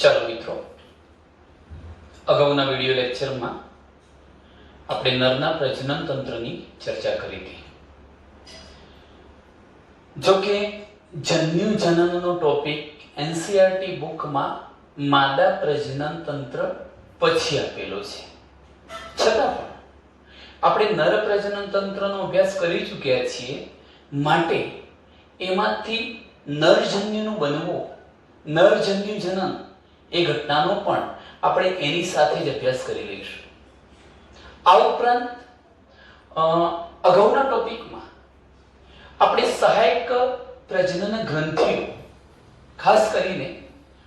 ચાલો મિત્રો, અગાઉના વિડિયો લેક્ચરમાં આપણે નરના પ્રજનન તંત્રની ચર્ચા કરી હતી. જો કે જન્યુ જનનનો ટોપિક એનસીઈઆરટી બુકમાં માદા પ્રજનન તંત્ર પછી આપેલો છે. છતાં પણ આપણે નર પ્રજનન તંત્રનો અભ્યાસ કરી ચૂક્યા છીએ, માટે એમાંથી નરજન્યુનું બનવું, નરજન્યુ જનન એ ઘટનાનો પણ આપણે એની સાથે જ અભ્યાસ કરી લઈશું. આ ઉપરાંત અગાઉના ટોપિકમાં આપણે સહાયક પ્રજનન ગ્રંથિઓ, ખાસ કરીને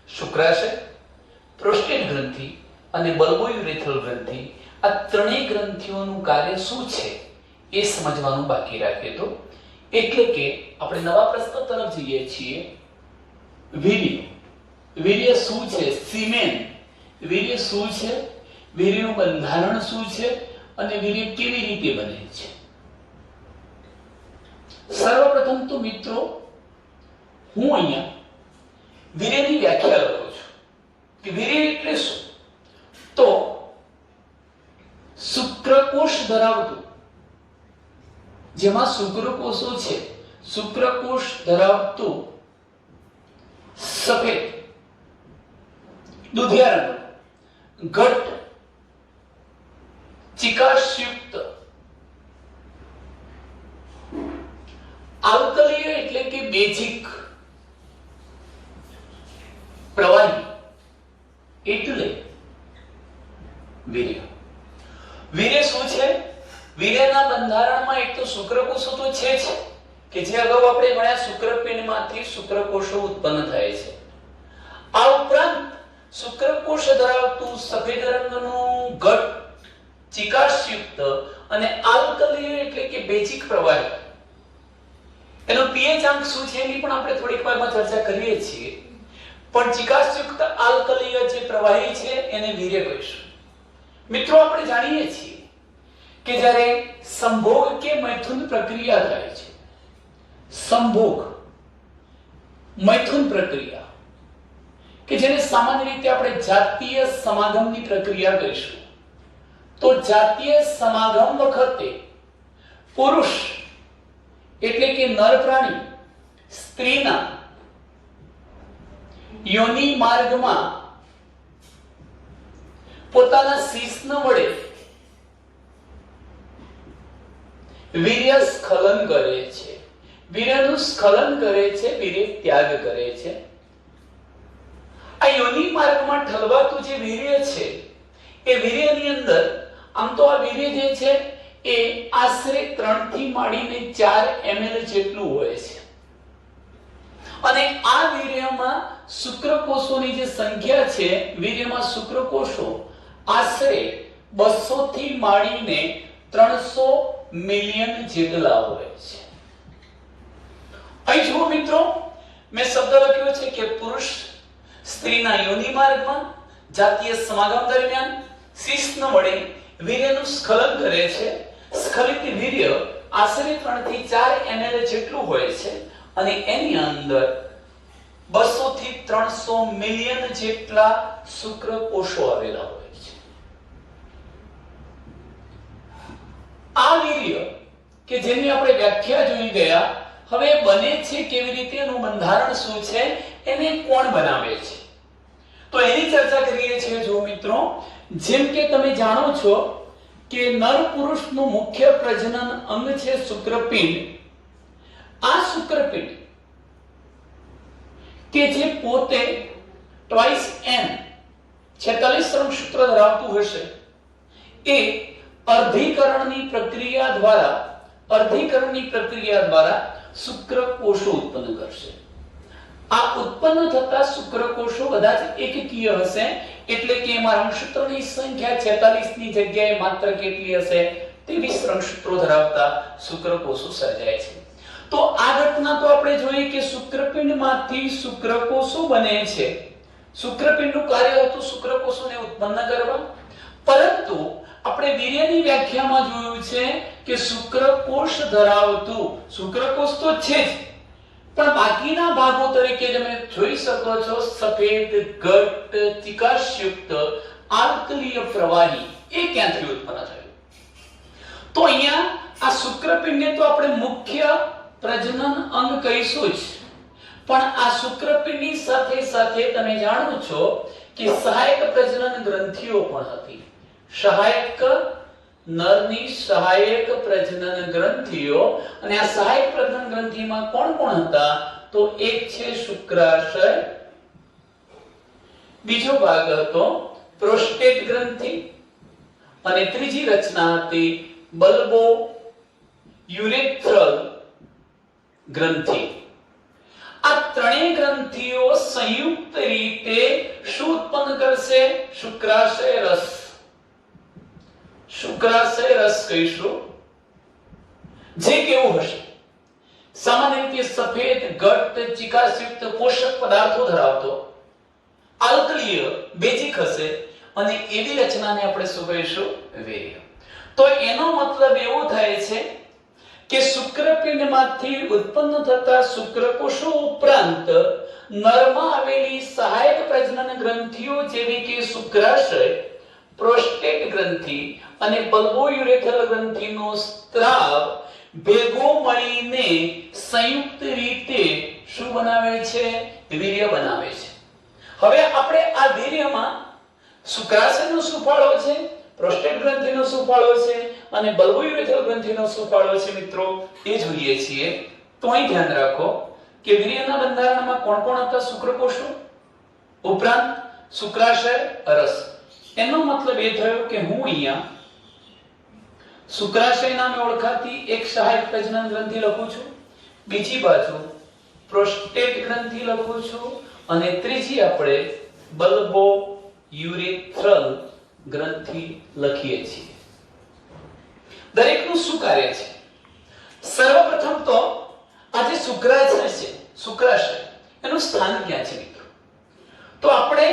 શુક્રાશય, પ્રોસ્ટેટ ગ્રંથિ અને બલ્બોયુરેથ્રલ ગ્રંથિ, આ ત્રણેય ગ્રંથિઓનું કાર્ય શું છે એ સમજવાનું બાકી રાખ્યું હતું. એટલે કે આપણે નવા પ્રશ્ન તરફ જઈએ છીએ. વીર્ય, વીર્ય શું છે? સીમેન, વીર્ય શું છે? વીર્યનું બંધારણ શું છે અને વીર્ય કેવી રીતે બને છે? સર્વપ્રથમ તો મિત્રો, હું અહીંયા વીર્યની વ્યાખ્યા લખું છું કે વીર્ય એટલે શું. તો શુક્રકોષ ધરાવતું, જેમાં શુક્રકોષો છે, શુક્રકોષ ધરાવતું સફેદ દુધિયા રંગ, ઘટ ચિકાશયુક્ત, આલ્કલીય એટલે કે બેઝિક પ્રવાહી એટલે વીર્ય. વીર્ય શું છે? વીર્યના બંધારણમાં એક તો શુક્રકોષો તો છે જ, કે જે અગાઉ આપણે ભણ્યા, શુક્રપિંડમાંથી શુક્રકોષો ઉત્પન્ન થાય છે. આ ઉપરાંત શુક્રકોષ ધરાવતું સફેદ રંગનું ઘટ ચિકાશયુક્ત અને આલ્કલીય એટલે કે બેઝિક પ્રવાહી, એનો પીએચ આંક શું છે એની પણ આપણે થોડીક વારમાં ચર્ચા કરીએ છીએ. પણ ચિકાશયુક્ત આલ્કલીય જે પ્રવાહી છે એને વીર્ય કહીશું. મિત્રો, આપણે જાણીએ છીએ કે જ્યારે સંભોગ કે મૈથુન પ્રક્રિયા થાય છે, સંભોગ મૈથુન પ્રક્રિયા, કે જેને સામાન્ય રીતે આપણે જાતીય સમાગમની પ્રક્રિયા કહીશું, તો જાતીય સમાગમ વખતે પુરુષ એટલે કે નર પ્રાણી સ્ત્રીના યોનિ માર્ગમાં પોતાના શિશ્ન વડે વીર્ય સ્ખલન કરે છે, વીર્યનું સ્ખલન કરે છે, વીર્ય ત્યાગ કરે છે. આ યોનિ માર્ગમાં ઠલવાતું જે વીર્ય છે એ વીર્યની અંદર આમ તો આ વીર્ય જે છે એ આશરે 3 થી માંડીને 4 ml જેટલું હોય છે. અને આ વીર્યમાં શુક્રકોષોની જે સંખ્યા છે, વીર્યમાં શુક્રકોષો આશરે 200 થી માંડીને 300 મિલિયન જેટલા હોય છે. અહીં જુઓ મિત્રો, મેં શબ્દ લખ્યો છે કે પુરુષ સ્ત્રીના યોનિ માર્ગમાં જાતીય સમાગમ દરમિયાન શિશ્ન વડે વીર્યનું સ્ખલન કરે છે. સ્ખલિત વીર્ય આશરે 3 થી 4 ml જેટલું હોય છે અને એની અંદર 200 થી 300 મિલિયન જેટલા શુક્રકોષો આવેલા હોય છે. આ વીર્ય કે જેની આપણે વ્યાખ્યા જોઈ ગયા, હવે બને છે કેવી રીતે, એનું બંધારણ શું છે, એને કોણ બનાવે છે, તો એની ચર્ચા કરીએ છીએ. જો મિત્રો, જેમ કે તમે જાણો છો કે નર પુરુષનું મુખ્ય પ્રજનન અંગ છે શુક્રપિંડ. આ શુક્રપિંડ કે જે પોતે ટ્વાઇસ n 46 રંગસૂત્ર ધરાવતું હશે, એ અર્ધીકરણની પ્રક્રિયા દ્વારા શુક્રકોષો ઉત્પન્ન કરશે. આ ઉત્પન્ન થતા શુક્રકોષો બધા જ એકકીય હશે, એટલે કે એમાં રંગસૂત્રોની સંખ્યા 46 ની જગ્યાએ માત્ર કેટલી હશે? 23 રંગસૂત્રો ધરાવતા શુક્રકોષો સર્જાય છે. તો આ ઘટના તો આપણે જોઈએ કે શુક્રપિંડમાંથી શુક્રકોષો બને છે. શુક્રપિંડનું કાર્ય હતું શુક્રકોષોને ઉત્પન્ન કરવા, પરંતુ આપણે વીર્યની વ્યાખ્યામાં જોયું છે કે શુક્રકોષ ધરાવતું, શુક્રકોષ તો છે જ, પણ બાકીના ભાગો તરીકે તમે જોઈ શકો છો સફેદ ઘટ ચિકાસયુક્ત આલ્કલીય પ્રવાહી એ ક્યાંથી ઉત્પન્ન થયું? તો અહીંયા આ શુક્રપિંડને તો આપણે મુખ્ય પ્રજનન અંગ કહીશું જ, પણ આ શુક્રપિંડની સાથે સાથે તમે જાણો છો કે સહાયક પ્રજનન ગ્રંથિઓ પણ હતી. સહાયક નરની સહાયક પ્રજનન ગ્રંથિઓ, અને આ સહાયક પ્રજનન ગ્રંથિમાં કોણ કોણ હતા? તો એક છે શુક્રાશય, બીજો ભાગ હતો પ્રોસ્ટેટ ગ્રંથિ, અને ત્રીજી રચના હતી બલ્બો યુરેથ્રલ ગ્રંથિ. આ ત્રણેય ગ્રંથિઓ સંયુક્ત રીતે શું ઉત્પન્ન કરશે? શુક્રાશય રસ. શુક્રાશય રસ કહીશું, જે કેવું હશે? સામાન્ય રીતે સફેદ ઘટ ચિકાસયુક્ત પોષક પદાર્થો ધરાવતો આલ્કલીય બેઝિક હશે, અને એવી રચનાને આપણે શું કહીશું? વીર્ય. તો એનો મતલબ એવો થાય છે કે શુક્રપિંડમાંથી ઉત્પન્ન થતા શુક્રકોષો ઉપરાંત નરમાં આવેલી સહાયક પ્રજનન ગ્રંથિઓ જેવી કે શુક્રાશય, પ્રોસ્ટેટ ગ્રંથિ અને બલ્બોયુરેથ્રલ ગ્રંથિનો સ્ત્રાવ ભેગો મળીને સંયુક્ત રીતે શું બનાવે છે? વીર્ય બનાવે છે. હવે આપણે આ વીર્યમાં શુક્રાશયનો શું ફાળો છે, પ્રોસ્ટેટ ગ્રંથિનો શું ફાળો છે, અને બલ્બોયુરેથ્રલ ગ્રંથિનો શું ફાળો છે મિત્રો, એ જોઈએ છીએ. તો અહીં ધ્યાન રાખો કે વીર્યના બંધારણમાં કોણ કોણ હતા? શુક્રકોષો ઉપરાંત શુક્રાશય રસ. એનો મતલબ એ થયો કે હું અહીંયા શુક્રાશય નામે ઓળખાતી એક સહાયક પ્રજનન ગ્રંથિ લખું છું, બીજી બાજુ પ્રોસ્ટેટ ગ્રંથિ લખું છું, અને ત્રીજી આપણે બલ્બો યુરેથ્રલ ગ્રંથિ લખીએ છીએ. દરેકનું શું કાર્ય છે? સર્વપ્રથમ તો આ જે શુક્રાશય છે, શુક્રાશય એનું સ્થાન ક્યાં છે મિત્રો? તો આપણે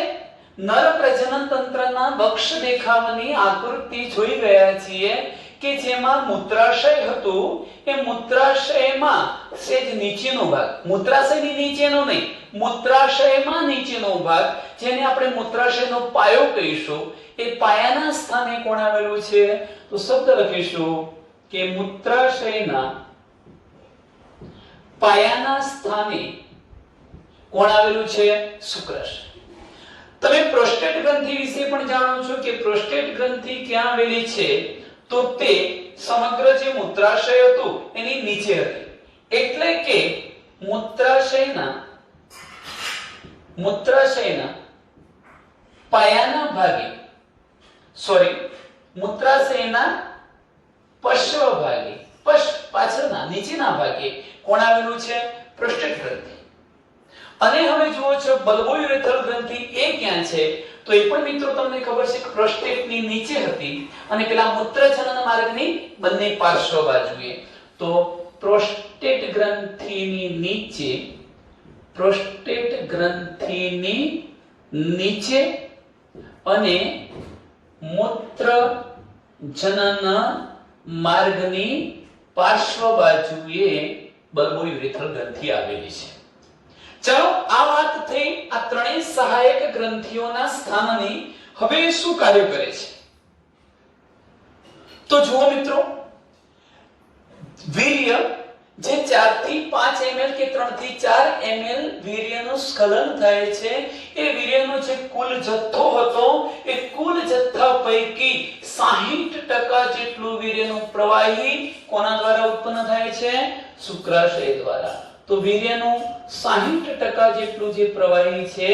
નર પ્રજનન તંત્રના વક્ષ દેખાવની આકૃતિ જોઈ રહ્યા છીએ કે જેમાં મૂત્રાશય હતું. એ મૂત્રાશયમાં સેજ નીચેનો ભાગ, મૂત્રાશયની નીચેનો નહીં, મૂત્રાશયમાં નીચેનો ભાગ, જેને આપણે મૂત્રાશયનો પાયો કહીશું, એ પાયાના સ્થાને કોણ આવેલું છે? તો શબ્દ લખીશું કે મૂત્રાશયના પાયાના સ્થાને કોણ આવેલું છે? શુક્રાશય. તમે પ્રોસ્ટેટ ગ્રંથિ વિશે પણ જાણો છો કે પ્રોસ્ટેટ ગ્રંથિ ક્યાં આવેલી છે? તો તે સમગ્ર જે મૂત્રાશય હતું એની નીચે હતી. એટલે કે મૂત્રાશયના પાયાના ભાગે, મૂત્રાશયના પશ્વ ભાગે, પાછળના નીચેના ભાગે કોણ આવેલું છે? પ્રોસ્ટેટ ગ્રંથિ. અને હવે જુઓ છો બલ્બોયુરેથ્રલ ગ્રંથિ એ ક્યાં છે? તો એ પણ મિત્રો તમને ખબર છે કે પ્રોસ્ટેટની નીચે હતી, અને પેલા મૂત્રજનન માર્ગની બંને પાર્શ્વ બાજુએ. તો પ્રોસ્ટેટ ગ્રંથિની નીચે અને મૂત્રજનન માર્ગની પાર્શ્વ બાજુએ બલ્બોયુરેથ્રલ ગ્રંથિ આવેલી છે. ચાલો આ વાત થઈ આ ત્રણેય સહાયક ગ્રંથિઓના સ્થાનની. હવે શું કાર્ય કરે છે? તો જુઓ મિત્રો, વીર્ય જે 4 થી 5 ml કે 3 થી 4 ml વીર્યનું સ્ખલન થાય છે, એ વિર્યનો જે કુલ જથ્થો હતો એ કુલ જથ્થા પૈકી 60% જેટલું વીર્યનું પ્રવાહી કોના દ્વારા ઉત્પન્ન થાય છે? શુક્રાશય દ્વારા. તો વીર્યનું 60% જેટલું જે પ્રવાહી છે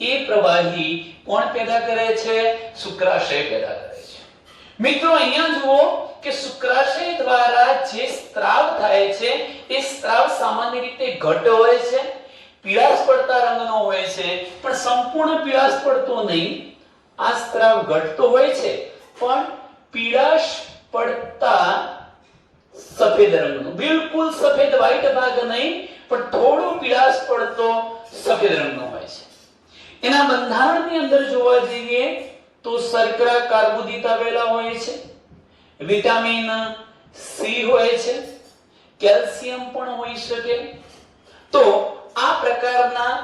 એ પ્રવાહી કોણ પેદા કરે છે? શુક્રાશય પેદા કરે છે. મિત્રો અહીંયા જુઓ કે શુક્રાશય દ્વારા જે સ્ત્રાવ થાય છે એ સ્ત્રાવ સામાન્ય રીતે ઘટ હોય છે, પીળાશ પડતા રંગનો હોય છે, પણ સંપૂર્ણ પીળાશ પડતો નહીં. આ સ્ત્રાવ ઘટતો હોય છે પણ પીળાશ પડતા સફેદ રંગનો, બિલકુલ સફેદ વ્હાઈટ ભાગ નહીં, પણ થોડો પીળાશ પડતો સફેદ રંગનો હોય છે. એના બંધારણની અંદર જોવા જઈએ તો શર્કરા કાર્બોદિત આવેલા હોય છે, વિટામિન સી હોય છે, કેલ્શિયમ પણ હોઈ શકે. તો આ પ્રકારના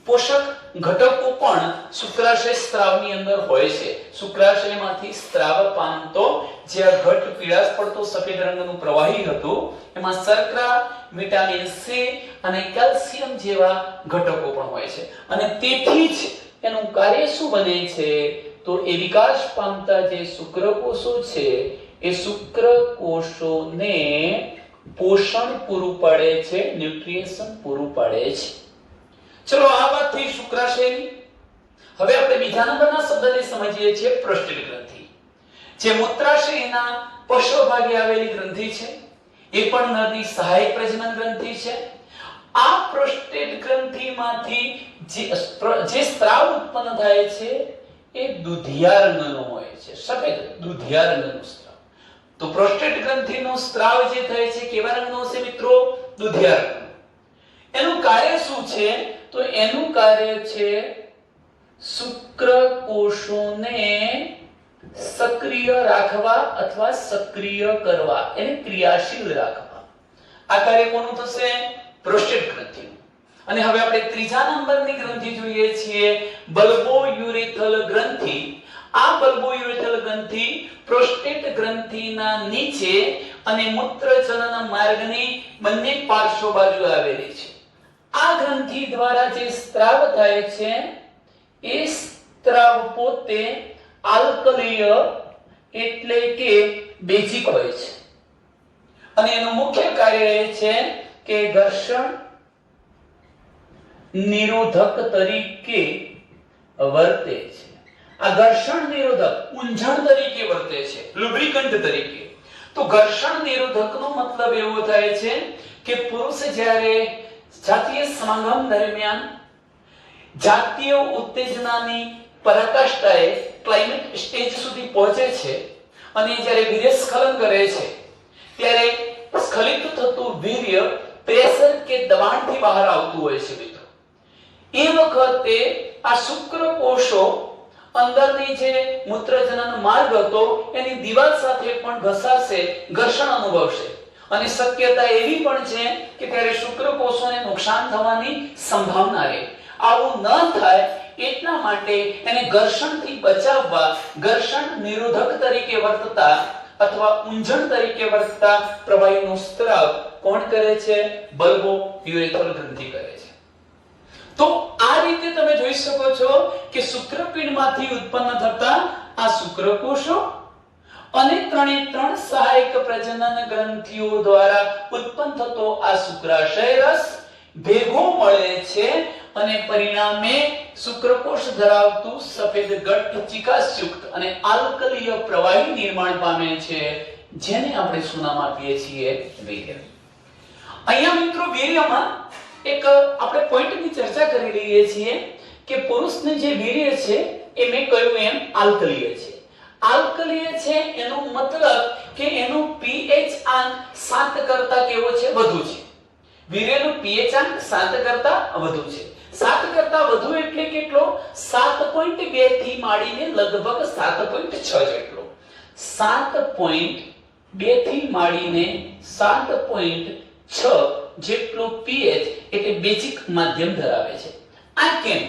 પોષક ઘટકો પણ શુક્રાશય સ્ત્રાવની અંદર હોય છે. શુક્રાશયમાંથી સ્ત્રાવ પામતો જે ઘટ પીળાશ પડતો સફેદ રંગનું પ્રવાહી હતું એમાં શર્કરા, વિટામિન સી અને કેલ્શિયમ જેવા ઘટકો પણ હોય છે અને તેથી જ એનું કાર્ય શું બને છે તો એ વિકાસ પામતા જે શુક્રકોષો છે એ શુક્રકોષોને પોષણ પૂરું પાડે છે, ન્યુટ્રિશન પૂરું પાડે છે. ચલો આ વાત થઈ શુક્રાશયની. હવે આપણે બીજા નંબરના શબ્દને સમજીએ છીએ પ્રોસ્ટેટ ગ્રંથિ. જે મૂત્રાશયના પશ્વ ભાગે આવેલી ગ્રંથિ છે એ પણ નરની સહાયક પ્રજનન ગ્રંથિ છે. આ પ્રોસ્ટેટ ગ્રંથિમાંથી જે સ્ત્રાવ ઉત્પન્ન થાય છે એ દુધિયા રંગનો હોય છે, સફેદ દુધિયા રંગનો સ્ત્રાવ. તો પ્રોસ્ટેટ ગ્રંથિનો સ્ત્રાવ જે થાય છે કેવા રંગનો છે મિત્રો? દુધિયા રંગનો. એનું કાર્ય શું છે તો એનું કાર્ય છે શુક્રકોષોને સક્રિય રાખવા અથવા સક્રિય કરવા, એને ક્રિયાશીલ રાખવા. આ કાર્ય કોનું થશે? પ્રોસ્ટેટ ગ્રંથિનું. અને હવે આપણે ત્રીજા નંબરની ગ્રંથિ જોઈએ છીએ બલ્બોયુરેથલ ગ્રંથિ. આ બલ્બોયુરેથલ ગ્રંથિ પ્રોસ્ટેટ ગ્રંથિના નીચે અને મૂત્રજનન માર્ગની બંને પાર્શ્વ બાજુ આવેલી છે. આ ગ્રંથિ દ્વારા જે સ્ત્રાવ થાય છે એ સ્ત્રાવ પોતે આલ્કલીય એટલે કે બેઝિક હોય છે અને એનું મુખ્ય કાર્ય એ છે કે ઘર્ષણ નિરોધક તરીકે વર્તે છે. આ ઘર્ષણ નિરોધક ઊંઝણ તરીકે વર્તે છે, લુબ્રિકન્ટ તરીકે. તો ઘર્ષણ નિરોધકનો મતલબ એવો થાય છે કે પુરુષ જ્યારે જાતીય સમાગમ દરમિયાન જાતીય ઉત્તેજનાની પરાકાષ્ઠાએ ક્લાઇમેટ સ્ટેજ સુધી પહોંચે છે અને જ્યારે વીર્યસ્ખલન કરે છે ત્યારે સ્ખલિત થતું વીર્ય પ્રેશર કે દબાણથી બહાર આવતું હોય છે મિત્રો. એ વખતે આ શુક્રકોષો અંદરની જે મૂત્રજનન માર્ગ હતો એની દિવાલ સાથે પણ ઘસાશે, ઘર્ષણ અનુભવશે અને શક્યતા એવી પણ છે કે ત્યારે શુક્રકોષોને નુકસાન થવાની સંભાવના રહે. આવું ન થાય એટલા માટે એને ઘર્ષણથી બચાવવા ઘર્ષણ નિરોધક તરીકે વર્તતા અથવા ઊંઝણ તરીકે વર્તતા પ્રવાહીનો સ્ત્રાવ કોણ કરે છે? બલ્બોયુરેથલ ગ્રંથિ કરે છે. તો આ રીતે તમે જોઈ શકો છો કે શુક્રપિંડમાંથી ઉત્પન્ન થતા આ શુક્રકોષો અને ત્રણ સહાયક પ્રજનન ગ્રંથિઓ દ્વારા ઉત્પન્ન થતો આ શુક્રાશય રસ ભેગો મળે છે અને પરિણામે શુક્રકોષ ધરાવતું સફેદ ઘટ્ટ ચિકાસયુક્ત અને આલ્કલીય પ્રવાહી નિર્માણ પામે છે જેને આપણે શું નામ આપીએ છીએ? વીર્ય. અહીંયા મિત્રો વીર્યમાં એક આપણે પોઈન્ટની ચર્ચા કરી લઈએ છીએ કે પુરુષને જે વીર્ય છે એ મેં કહ્યું એમ આલ્કલીય છે. આલ્કલીય છે એનો મતલબ કે એનો pH આંક 7 કરતા કેવો છે? વધુ છે. વીર્યનો pH આંક 7 કરતા વધુ છે. 7 કરતા વધુ એટલે કેટલો? 7.2 થી માંડીને લગભગ 7.6 જેટલો. 7.2 થી માંડીને 7.6 જેટલો pH એટલે બેઝિક માધ્યમ ધરાવે છે. આ કેમ?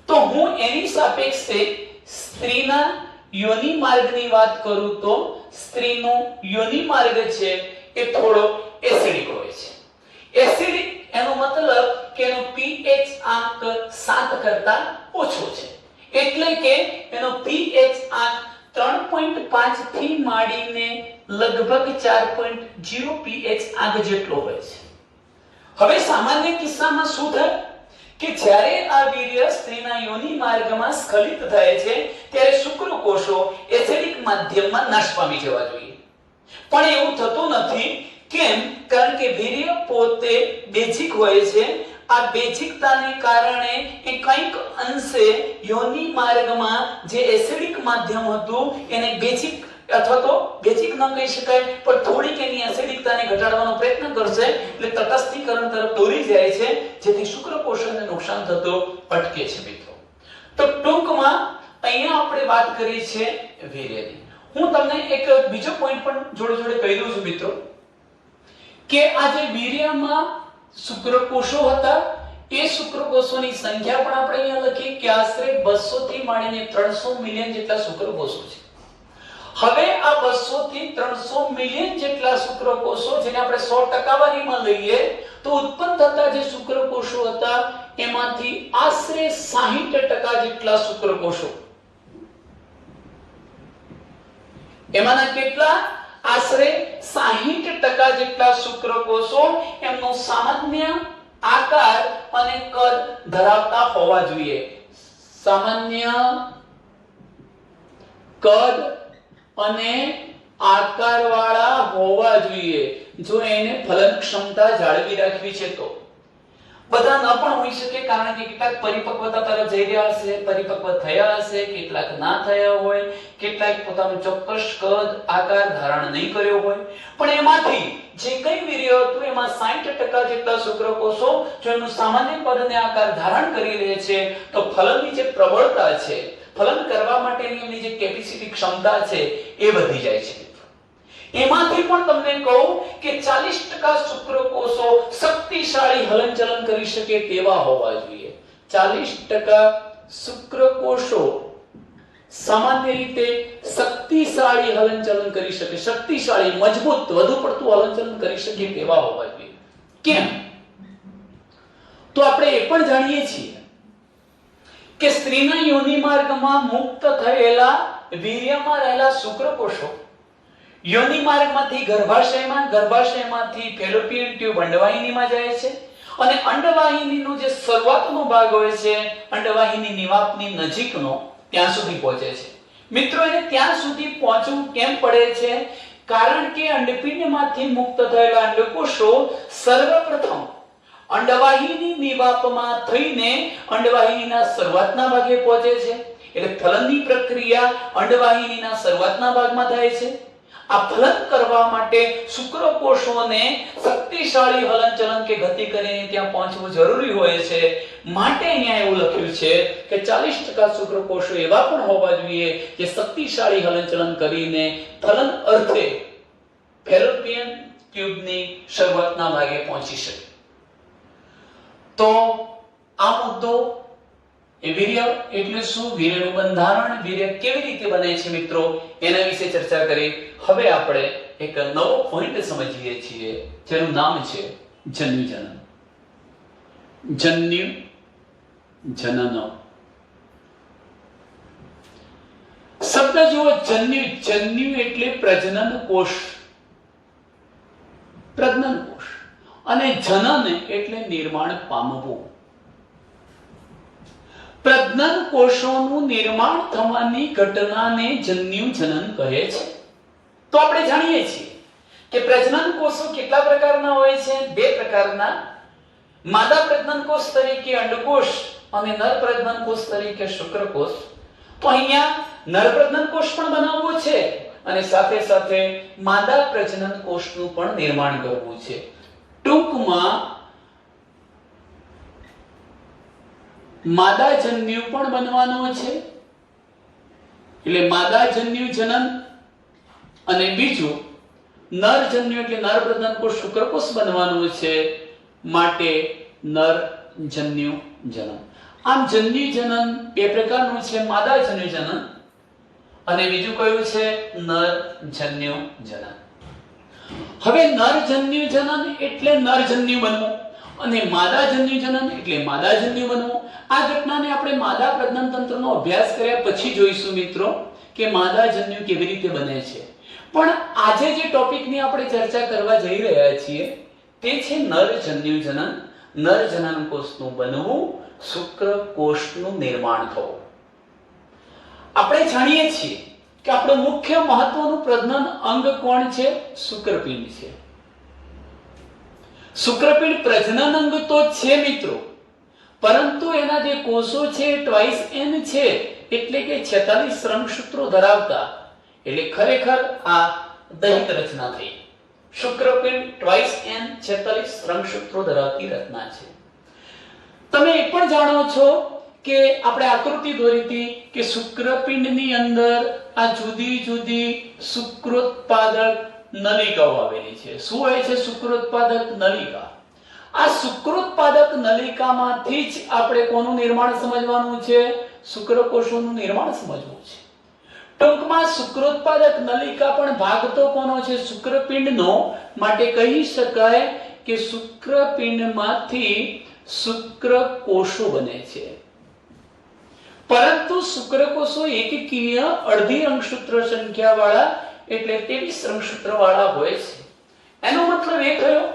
તો હું એની સાપેક્ષે સ્ત્રીના યોનિ માર્ગની વાત કરું તો સ્ત્રીનો યોનિ માર્ગ છે એ થોડો એસિડિક હોય છે. એસિડિક એનો મતલબ કે એનો pH આંક 7 કરતા ઓછો છે એટલે કે એનો pH આંક 3.5 થી માંડીને લગભગ 4.0 pH આંક જેટલો હોય છે. હવે સામાન્ય કિસ્સામાં શું થાય કે જ્યારે આ વીર્ય સ્ત્રીના યોનિ માર્ગમાં સ્ખલિત થાય છે ત્યારે શુક્રકોષો એસિડિક માધ્યમમાં નાશ પામી જવા જોઈએ. પણ એવું થતું નથી. કેમ? કારણ કે વીર્ય પોતે બેઝિક હોય છે. આ બેઝિકતાને કારણે એ કંઈક અંશે યોનિ માર્ગમાં જે એસિડિક માધ્યમ હતું એને બેઝિક અથવા તો બેઝિક ન કહી શકાય પણ થોડીક એની એસિડિકતાને ઘટાડવાનો પ્રયત્ન કરશે એટલે તટસ્થીકરણ તરફ દોરી જાય છે જેથી શુક્રકોષોને નુકસાન થતું અટકે છે મિત્રો. તો ટૂંકમાં અહીંયા આપણે વાત કરી છે વીર્યની. હું તમને એક બીજો પોઈન્ટ પણ જોડે જોડે કહી દઉં છું મિત્રો કે આ જે વીર્યમાં શુક્રકોષો હતા. એ શુક્રકોષોની સંખ્યા પણ આપણે અહીંયા લખી કે આશરે 200 થી માંડીને 300 મિલિયન જેટલા શુક્રકોષો છે. હવે આ 200 થી 300 મિલિયન જેટલા શુક્રકોષો જેને આપણે 100% વારીમાં લઈએ તો ઉત્પન્ન થતા જે શુક્રકોષો હતા એમાંથી આશરે 60% જેટલા શુક્રકોષો, એમાંના કેટલા? આશરે 60% જેટલા શુક્રકોષો એમનો સામાન્ય આકાર અને કદ ધરાવતા હોવા જોઈએ. સામાન્ય કદ અને આકારવાળા હોવા જોઈએ જો એને ફલન ક્ષમતા જાળવી રાખવી છે તો. બધા ન પણ હોઈ શકે કારણ કે કેટલાક પરિપક્વતા તરફ જઈ રહ્યા હશે, પરિપક્વ થયા હશે, કેટલાક ના થયા હોય, કેટલાક પોતાનું ચોક્કસ કદ આકાર ધારણ નહીં કર્યો હોય. પણ એમાંથી જે કઈ વીર્ય હતું એમાં 60% જેટલા શુક્રકોષો જો એનું સામાન્ય કદ અને આકાર ધારણ કરી લે છે તો ફલનની જે પ્રબળતા છે, ફલન કરવા માટેની એમની જે કેપેસિટી ક્ષમતા છે એ વધી જાય છે. એમાંથી પણ તમને કહું કે 40% શુક્રકોષો શક્તિશાળી હલનચલન કરી શકે તેવા હોવા જોઈએ. 40% શુક્રકોષો સામાન્ય રીતે શક્તિશાળી હલનચલન કરી શકે, શક્તિશાળી, મજબૂત, વધુ પડતું હલનચલન કરી શકે તેવા હોવા જોઈએ. કેમ? તો આપણે એ પણ જાણીએ છીએ કે સ્ત્રીના યોનિ માર્ગમાં મુક્ત થયેલા વીર્યમાં રહેલા શુક્રકોષો યોનિ માર્ગમાંથી ગર્ભાશયમાં, ગર્ભાશયમાંથી ફેલોપિયન ટ્યુબ અંડવાહિનીમાં જાય છે અને અંડવાહિનીનો જે શરૂઆતનો ભાગ હોય છે અંડવાહિની નિવાપની નજીકનો ત્યાં સુધી પહોંચે છે. મિત્રો એને ત્યાં સુધી પહોંચવું કેમ પડે છે? કારણ કે અંડપિંડમાંથી મુક્ત થયેલા અંડકોષો સર્વપ્રથમ અંડવાહિની નિવાપમાં થઈને અંડવાહિનીના શરૂઆતના ભાગે પહોંચે છે. એટલે ફલનની પ્રક્રિયા અંડવાહિનીના શરૂઆતના ભાગમાં થાય છે. આ ફલન કરવા માટે શુક્રકોષોને શક્તિશાળી હલનચલન કે ગતિ કરીને ત્યાં પહોંચવું જરૂરી હોય છે. માટે અહીંયા એવું લખ્યું છે કે 40% શુક્રકોષો એવા પણ હોવા જોઈએ જે શક્તિશાળી હલનચલન કરીને ફલન અર્થે ફેલોપિયન ટ્યુબની શરૂઆતના ભાગે પહોંચી શકે. તો આ મુદ્દો એ વીર્ય એટલે શું, વીર્યનું બંધારણ, વીર્ય કેવી રીતે બને છે મિત્રો એના વિશે ચર્ચા કરી. હવે આપણે એક નવો પોઈન્ટ સમજીએ છીએ જેનું નામ છે જન્યુજનન. જન્યુજનન શબ્દ જુઓ, જન્યુ એટલે પ્રજનન કોષ, પ્રજનન કોષ, અને જનન એટલે નિર્માણ પામવું. પ્રજનન કોષોનું નિર્માણ થવાની ઘટનાને જન્યુજનન કહે છે. તો આપણે જાણીએ છીએ કે પ્રજનન કોષો કેટલા પ્રકારના હોય છે? 2 પ્રકારના. માદા પ્રજનન કોષ તરીકે અંડકોષ અને નર પ્રજનન કોષ તરીકે શુક્રકોષ. તો અહીંયા નર પ્રજનન કોષ પણ બનાવવો છે અને સાથે સાથે માદા પ્રજનન કોષનું પણ નિર્માણ કરવું છે. ટૂંકમાં માદા જન્યુ પણ બનવાનો છે એટલે માદા જન્યુ જનન, અને બીજું નર જન્યુ એટલે નર પ્રજનન કોષ શુક્રકોષ બનવાનું છે માટે નર જન્યુ જનન. આમ જન્યુ જનન 2 પ્રકારનું છે, માદા જન્યુ જનન અને બીજું કયું છે નર જન્યુ જનન. હવે નર જન્યુ જનન એટલે નર જન્યુ બનવું અને માદા જન્યુ જનન એટલે માદા જન્યુ બનવું. આ ઘટનાને આપણે માદા પ્રજનન તંત્રનો અભ્યાસ કર્યા પછી જોઈશું મિત્રો કે માદા જન્યુ કેવી રીતે બને છે. પણ આજે જે ટોપિકની આપણે ચર્ચા કરવા જઈ રહ્યા છીએ તે છે નર જન્યુ જનન, નર જનન કોષનું બનવું, શુક્રકોષનું નિર્માણ થવું. આપણે જાણીએ છીએ કે આપણું મુખ્ય મહત્વનું પ્રજનન અંગ કોણ છે? શુક્રપિંડ છે. શુક્રપિંડ પ્રજનન અંગ તો છે મિત્રો, પરંતુ એના જે કોષો છે ટ્વાઇસ n છે એટલે કે 46 રંગસૂત્રો ધરાવતા, એટલે ખરેખર આ દૈહિક રચના થઈ. શુક્રપિંડ ટ્વાઇસ n 46 રંગસૂત્રો ધરાવતી રચના છે. તમે એ પણ જાણો છો કે આપણે આકૃતિ દોરી હતી કે શુક્રપિંડની અંદર આ જુદી જુદી શુક્રોત્પાદક નલિકાઓ આવેલી છે. શું હોય છે શુક્રોત્પાદક નલિકા? આ શુક્રોત્પાદક નલિકામાંથી જ આપણે કોનું નિર્માણ સમજવાનું છે? શુક્રકોષોનું નિર્માણ સમજવું છે. ટૂંકમાં શુક્રોત્પાદક નલિકા પણ ભાગ તો કોનો છે? શુક્રપિંડનો. માટે કહી શકાય કે શુક્રપિંડમાંથી શુક્રકોષો બને છે. પરંતુ શુક્રકોષો એકકીય અડધી રંગસૂત્ર સંખ્યા વાળા એટલે 23 રંગસૂત્ર વાળા હોય છે. એનો મતલબ એ થયો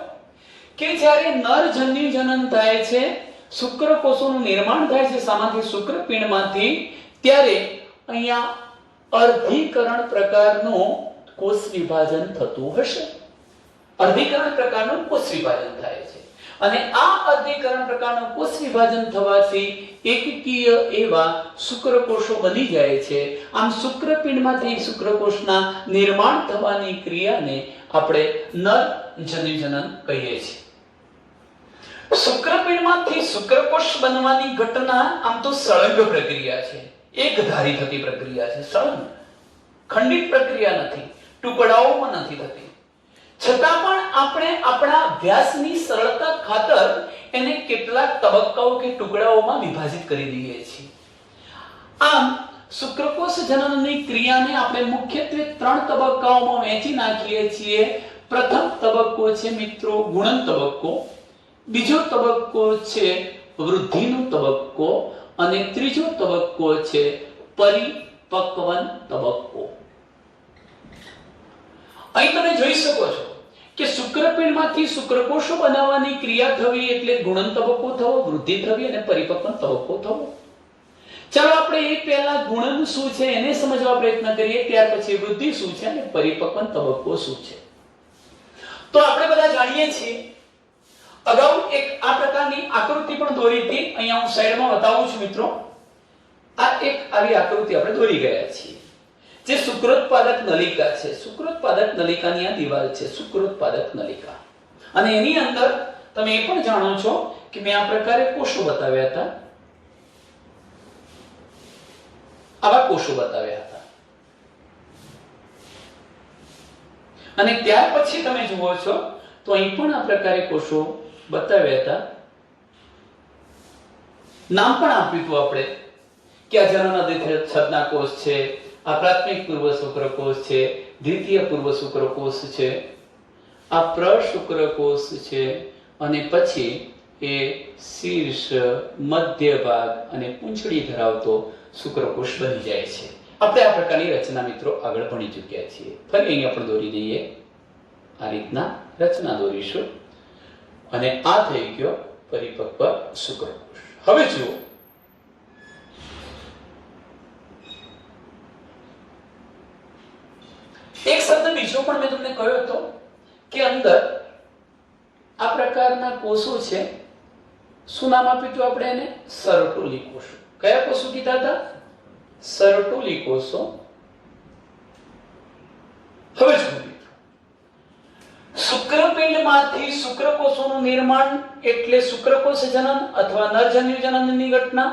કે જ્યારે નર જન્યુજનન થાય છે, શુક્રકોષોનું નિર્માણ થાય છે સામાન્ય શુક્રપિંડમાંથી, ત્યારે અહીંયા અર્ધીકરણ પ્રકારનું કોષ વિભાજન થતું હશે. અર્ધીકરણ પ્રકારનું કોષ વિભાજન થાય છે અને આ અર્ધીકરણ પ્રકારનું કોષ વિભાજન થવાથી એકકીય એવા શુક્રકોષો બની જાય છે. આમ શુક્રપિંડમાંથી શુક્રકોષના નિર્માણ થવાની ક્રિયાને આપણે નર જન્યુજનન કહીએ છીએ. શુક્રપિંડમાંથી શુક્રકોષ બનવાની ઘટના આમ તો સળંગ પ્રક્રિયા છે, એક ધારી થતી પ્રક્રિયા છે. સળંગ, ખંડિત પ્રક્રિયા નથી, ટુકડાઓમાં નથી થતી. છતાં પણ આપણે આપણા અભ્યાસની સરળતા ખાતર એને કેટલાક તબક્કાઓ કે ટુકડાઓમાં વિભાજિત કરી દઈએ છીએ. આમ શુક્રકોષ જનનની ક્રિયાને આપણે મુખ્યત્વે 3 તબક્કાઓમાં વહેંચી નાખીએ છીએ. પ્રથમ તબક્કો છે મિત્રો ગુણન તબક્કો, બીજો તબક્કો છે વૃદ્ધિનો તબક્કો અને ત્રીજો તબક્કો છે પરિપક્વન તબક્કો. અહીં તમે જોઈ શકો છો કે શુક્રપિંડમાંથી શુક્રકોષો બનાવવાની ક્રિયા થવી એટલે ગુણન તબક્કો થવો, વૃદ્ધિ થવી અને પરિપક્વન તબક્કો થવો. ચાલો આપણે એ પહેલા ગુણન શું છે એને સમજવા પ્રયત્ન કરીએ, ત્યાર પછી વૃદ્ધિ શું છે અને પરિપક્વન તબક્કો શું છે. તો આપણે બધા જાણીએ છીએ, અગાઉ એક આ પ્રકારની આકૃતિ પણ દોરી હતી. અહીંયા હું સાઈડમાં બતાવું છું મિત્રો. આ એક આવી આકૃતિ આપણે દોરી ગયા છીએ જે શુક્રોત્પાદક નલિકા છે. શુક્રોત્પાદક નલિકાની આ દિવાલ છે, શુક્રોત્પાદક નલિકા. અને એની અંદર તમે એ પણ જાણો છો કે મેં આ પ્રકારે કોષો બતાવ્યા હતા, આવા કોષો બતાવ્યા હતા. અને ત્યાર પછી તમે જુઓ છો તો અહીં પણ આ પ્રકારે કોષો બતાવ્યા હતા. નામ પણ આપ્યું હતું આપણે કે આ જનનાદી છદના કોષ છે, આ પ્રાથમિક પૂર્વ શુક્રકોષ છે, દ્વિતીય પૂર્વ શુક્રકોષ છે, આ પ્રશુક્રકોષ છે અને પછી એ શીર્ષ, મધ્ય ભાગ અને પૂંછડી ધરાવતો શુક્રકોષ બની જાય છે. આપણે આ પ્રકારની રચના મિત્રો આગળ ભણી ચૂક્યા છીએ. ફરી અહીંયા પણ દોરી દઈએ. આ રીતના રચના દોરીશું અને આ થઈ ગયો પરિપક્વ શુક્રકોષ. હવે જુઓ, એક શબ્દ બીજો પણ મેં તમને કહ્યો હતો કે અંદર આ પ્રકારના કોષો છે. શું નામ આપ્યું હતું આપણે એને? સર્ટોલી કોષો. કયા કોષો કીધા હતા? સર્ટોલી કોષો. હવે જુઓ, શુક્રપિંડમાંથી શુક્રકોષોનું નિર્માણ એટલે શુક્રકોષ જનન અથવા નરજન્યુ જનનની ઘટના.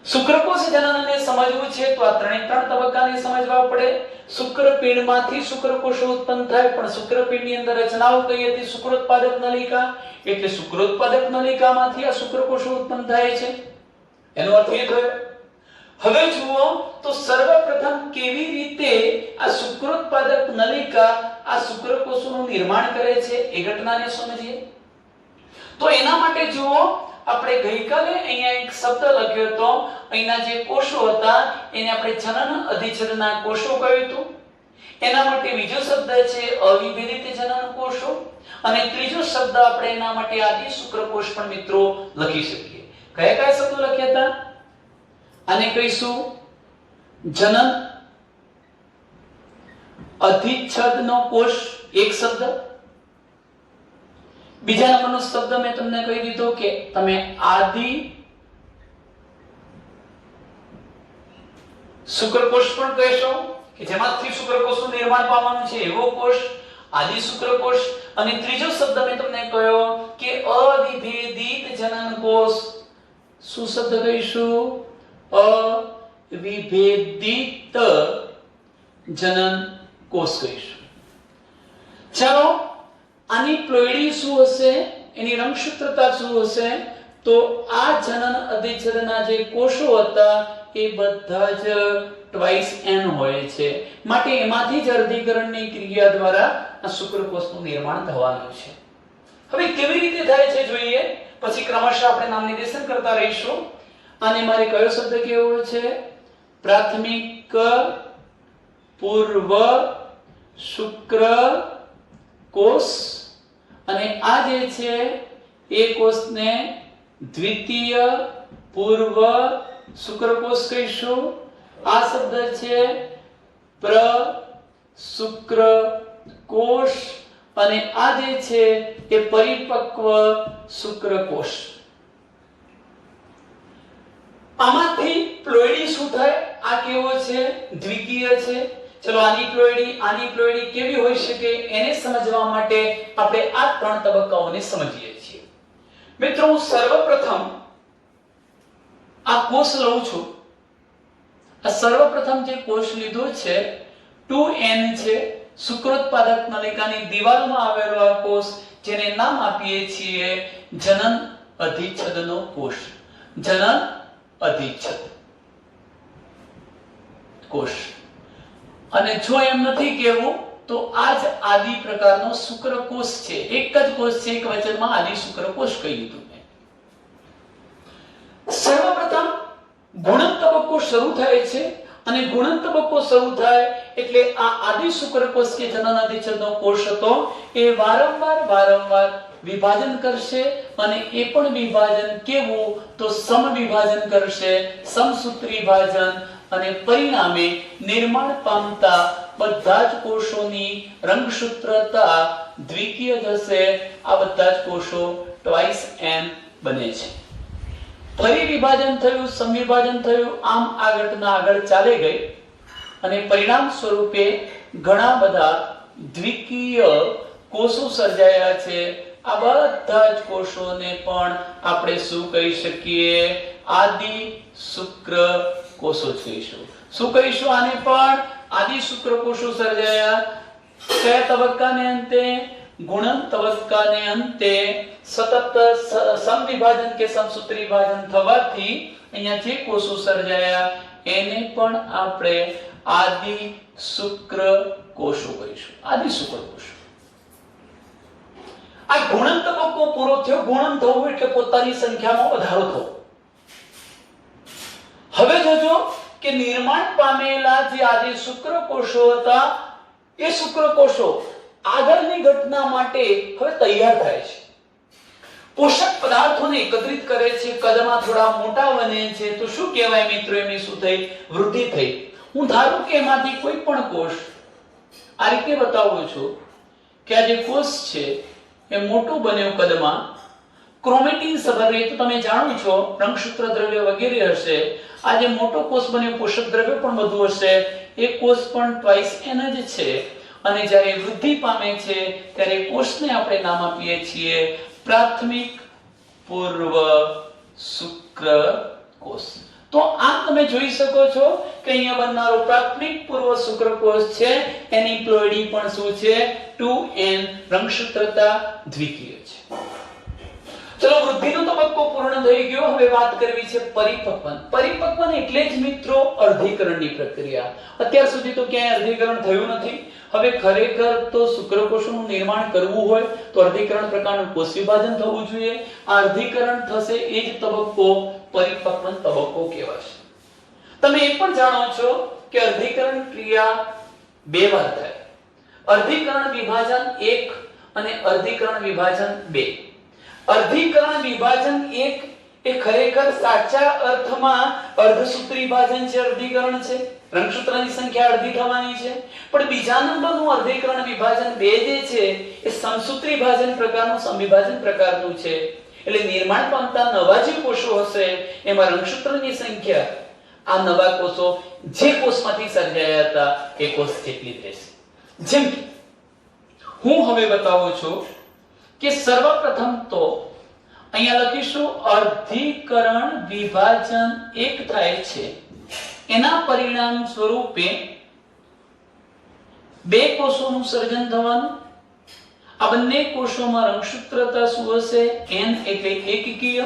શુક્રકોષ જનનને સમજવું છે તો આ 3 તબક્કાને સમજવા પડે. શુક્રપિંડમાંથી શુક્રકોષો ઉત્પન્ન થાય, પણ શુક્રપિંડની અંદર રચનાઓ કઈ હતી? શુક્રોત્પાદક નલિકા. એટલે શુક્રોત્પાદક નલિકામાંથી આ શુક્રકોષો ઉત્પન્ન થાય છે. એનો અર્થ એ થયો. હવે જુઓ તો સર્વપ્રથમ કેવી રીતે આ શુક્રોત્પાદક નલિકા આ શુક્રકોષોનું નિર્માણ કરે છે એ ઘટનાને સમજીએ. તો એના માટે જુઓ, આપણે ગઈકાલે અહીંયા એક શબ્દ લખ્યો હતો. અહીંના જે કોષો હતા એને આપણે જનન અધિચ્છદના કોષો કહ્યું હતું. એના માટે બીજો શબ્દ છે અવિભેદિત જનન કોષો અને ત્રીજો શબ્દ આપણે એના માટે આદિ શુક્રકોષ પણ મિત્રો લખી શકીએ. કયા કયા શબ્દો લખ્યા હતા? આને કહીશું જનન અધિચ્છદનો કોષ, એક શબ્દ. બીજા નંબરનો શબ્દ મેં તમને કહી દીધો કે તમે આદિ શુક્રકોષ પણ કહેશો કે જેમાંથી શુક્રકોષનું નિર્માણ પામવાનું છે એવો કોષ, આદિ શુક્રકોષ. અને ત્રીજો શબ્દ મેં તમને કહ્યો કે અવિભેદિત જનન કોષ. શું શબ્દ કહીશું? અવિભેદિત જનન કોષ કહીશું. ચાલો, આની પ્લોઈડી શું હશે? એની રંગસૂત્રતા શું હશે? તો આ જનન અધિચ્છદના જે કોષો હતા એ બધા જ ટ્વાઇસ n હોય છે, માટે એમાંથી જ અર્ધીકરણની ક્રિયા દ્વારા આ શુક્રકોષનું નિર્માણ થવાનું છે. હવે કેવી રીતે થાય છે જોઈએ, પછી ક્રમશઃ આપણે નામ નિર્દેશન કરતા રહીશું. આને મારે કયો શબ્દ કહેવો છે? પ્રાથમિક પૂર્વ શુક્રકોષ. અને આ જે છે એ કોષને દ્વિતીય પૂર્વ શુક્રકોષ કહીશું. આ શબ્દ છે પ્રશુક્રકોષ. અને આ જે છે એ પરિપક્વ શુક્રકોષ. આમાંથી પ્લોઇડી શું થાય? આ કેવો છે? દ્વિકીય છે. ચલો આની પ્લોઇડી કેવી હોઈ શકે એને સમજવા માટે આપણે આ ત્રણ તબક્કાઓને સમજીએ છીએ. મિત્રો, હું સર્વપ્રથમ આ કોષ લઉં છું. આ સર્વપ્રથમ જે કોષ લીધો છે 2n છે, શુક્રોત્પાદક નલિકાની દિવાલમાં આવેલો આ કોષ, જેને નામ આપીએ છીએ જનન અધિચ્છદનો કોષ. જનન અધિચ્છદ કોષ. અને જો એમ નથી કહેવું તો આ જ આદિ પ્રકારનો શુક્રકોષ છે. એક જ કોષ છે, એક વચનમાં આદિ શુક્રકોષ કહી દીધું મેં. સર્વપ્રથમ ગુણન તબક્કો શરૂ થાય છે અને ગુણન તબક્કો શરૂ થાય એટલે આ આદિ શુક્રકોષ કે જનન અધિચ્છદનો કોષ હતો એ વારંવાર વિભાજન કરશે. અને એ પણ વિભાજન કેવું? તો સમ વિભાજન કરશે, સમસૂત્રી વિભાજન. અને પરિણામે નિર્માણ પામતા બધા જ કોષોની રંગસૂત્રતા દ્વિકીય થશે. આ બધા જ કોષો ટ્વાઇસ n બને છે. ફરી વિભાજન થયું, સમવિભાજન થયું, આમ આ ઘટના આગળ ચાલે ગઈ અને પરિણામ સ્વરૂપે ઘણા બધા દ્વિકીય કોષો સર્જાયા છે. આ બધા જ કોષોને પણ આપણે શું કહી શકીએ? આદિ શુક્રકોષો કહીશું. શું કહીશું? આને પણ આદિ શુક્રકોષો સર્જાયા. કયા તબક્કાને અંતે? ગુણન તબક્કાને અંતે સતત સમવિભાજન કે સમસૂત્રી વિભાજન થવાથી અહીંયા જે કોષો સર્જાયા એને પણ આપણે આદિ શુક્રકોષો કહીશું. આદિ શુક્રકોષો. આ ગુણન તબક્કો પૂરો થયો. ગુણન થવું એટલે પોતાની સંખ્યામાં વધારો થવો. હવે જોજો કે નિર્માણ પામેલા જે આદિ શુક્રકોષો હતા એ શુક્રકોષો આગળની ઘટના માટે હવે તૈયાર થાય છે. પોષક પદાર્થોને એકત્રિત કરે છે, કદમાં થોડા મોટા બને છે. તો શું કહેવાય મિત્રો? એમની શું થઈ? વૃદ્ધિ થઈ. હું ધારું કે એમાંથી કોઈ પણ કોષ આ રીતે બતાવું છું કે આ જે કોષ છે એ મોટું બન્યું કદમાં, ક્રોમેટિન સભર રહે તો તમે જાણો છો રંગસૂત્ર દ્રવ્ય વગેરે હશે. આ જે મોટો કોષ બન્યો પોષક દ્રવ્ય પણ બધું હશે. એ કોષ પણ ટ્વાઇસ n જ છે. અને જ્યારે વૃદ્ધિ પામે છે ત્યારે કોષને આપણે નામ આપીએ છીએ પ્રાથમિક પૂર્વ શુક્રકોષ. તો આમ તમે જોઈ શકો છો કે અહીંયા બનનારો પ્રાથમિક પૂર્વ શુક્રકોષ છે એની પ્લોઇડી પણ શું છે? 2n. રંગસૂત્રતા દ્વિકીય છે. ચલો, વૃદ્ધિનો તબક્કો પૂર્ણ થઈ ગયો. હવે વાત કરવી છે પરિપક્વન. પરિપક્વન એટલે જ મિત્રો અર્ધીકરણની પ્રક્રિયા. અત્યાર સુધી તો ક્યાંય અર્ધીકરણ થયું નથી. હવે ખરેખર તો શુક્રકોષોનું નિર્માણ કરવું હોય તો અર્ધીકરણ પ્રકારનું કોષ વિભાજન થવું જોઈએ. આ અર્ધીકરણ થશે એ જ તબક્કો પરિપક્વન તબક્કો કહેવાશે. તમે એ પણ જાણો છો કે અર્ધીકરણ ક્રિયા બે વાર થાય. અર્ધીકરણ વિભાજન 1 અને અર્ધીકરણ વિભાજન 2. અર્ધીકરણ વિભાજન 1 એ ખરેખર સાચા અર્થમાં અર્ધસૂત્રી વિભાજન છે, અર્ધીકરણ છે. રંગસૂત્રની સંખ્યા અડધી થવાની છે. પણ બીજા નંબરનું અર્ધીકરણ વિભાજન 2 જે છે એ સમસૂત્રી વિભાજન પ્રકારનું, સમવિભાજન પ્રકારનું છે. એટલે નિર્માણ પામતા નવા જે કોષો હશે એમાં રંગસૂત્રની સંખ્યા આ નવા કોષો જે કોષમાંથી સર્જાયા હતા એ કોષ જેટલી રહેશે. જેમ કે હું હવે બતાવું છું કે સર્વપ્રથમ તો અહીંયા લખીશું અર્ધીકરણ વિભાજન 1 થાય છે. એના પરિણામ સ્વરૂપે બે કોષોનું સર્જન થવાનું. આ બંને કોષોમાં રંગસૂત્રતા શું હશે? N એટલે એકકીય.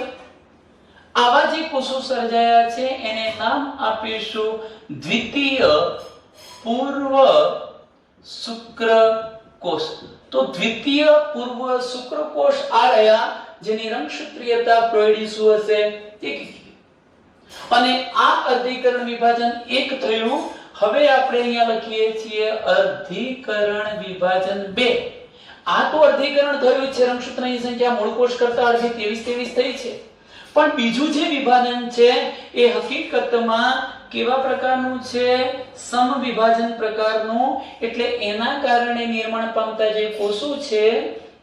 આવા જે કોષો સર્જાયા છે એને નામ આપીશું દ્વિતીય પૂર્વ શુક્રકોષ. તો દ્વિતીય પૂર્વ શુક્રકોષ આ રહ્યા જેની રંગસૂત્રીયતા પ્રોઇડી શું હશે? એકકીય. અને આ અર્ધીકરણ વિભાજન 1 થયું. હવે આપણે અહીંયા લખીએ છીએ અર્ધીકરણ વિભાજન 2. આ તો અર્ધીકરણ થયું છે, રંગસૂત્રની સંખ્યા મૂળ કોષ કરતા અડધી 23 થઈ છે. પણ બીજું જે વિભાજન છે એ હકીકતમાં કેવા પ્રકારનું છે? સમવિભાજન પ્રકારનું. એટલે એના કારણે નિર્માણ પામતા જે કોષો છે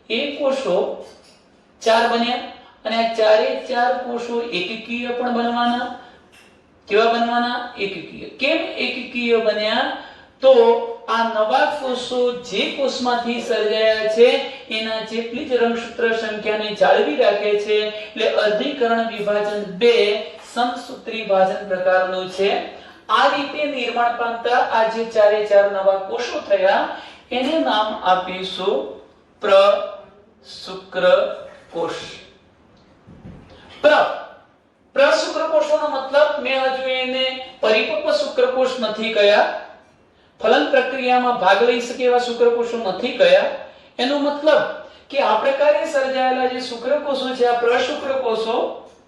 એ કોષો 4 બન્યા અને આ ચારે 4 કોષો એકકીય પણ બનવાના. કેવા બનવાના? એકકીય. કેમ એકકીય બન્યા? તો આ નવા કોષો જે કોષમાંથી સર્જાયા છે એના જેટલી જ રંગસૂત્ર સંખ્યાને જાળવી રાખે છે. એટલે અર્ધીકરણ વિભાજન 2 સમસૂત્રી વિભાજન પ્રકારનું છે. આ રીતે નિર્માણ પામતા આ જે ચારે 4 નવા કોષો થયા એને નામ આપીશું પ્રશુક્રકોષ. પ્રશુક્રકોષોનો મતલબ મેં હજુ એને પરિપક્વ શુક્રકોષ નથી કહ્યા, ફલન પ્રક્રિયામાં ભાગ લઈ શકે એવા શુક્રકોષો નથી કહ્યા. એનો મતલબ કે આ પ્રકારે સર્જાયેલા જે શુક્રકોષો છે આ પ્રશુક્રકોષો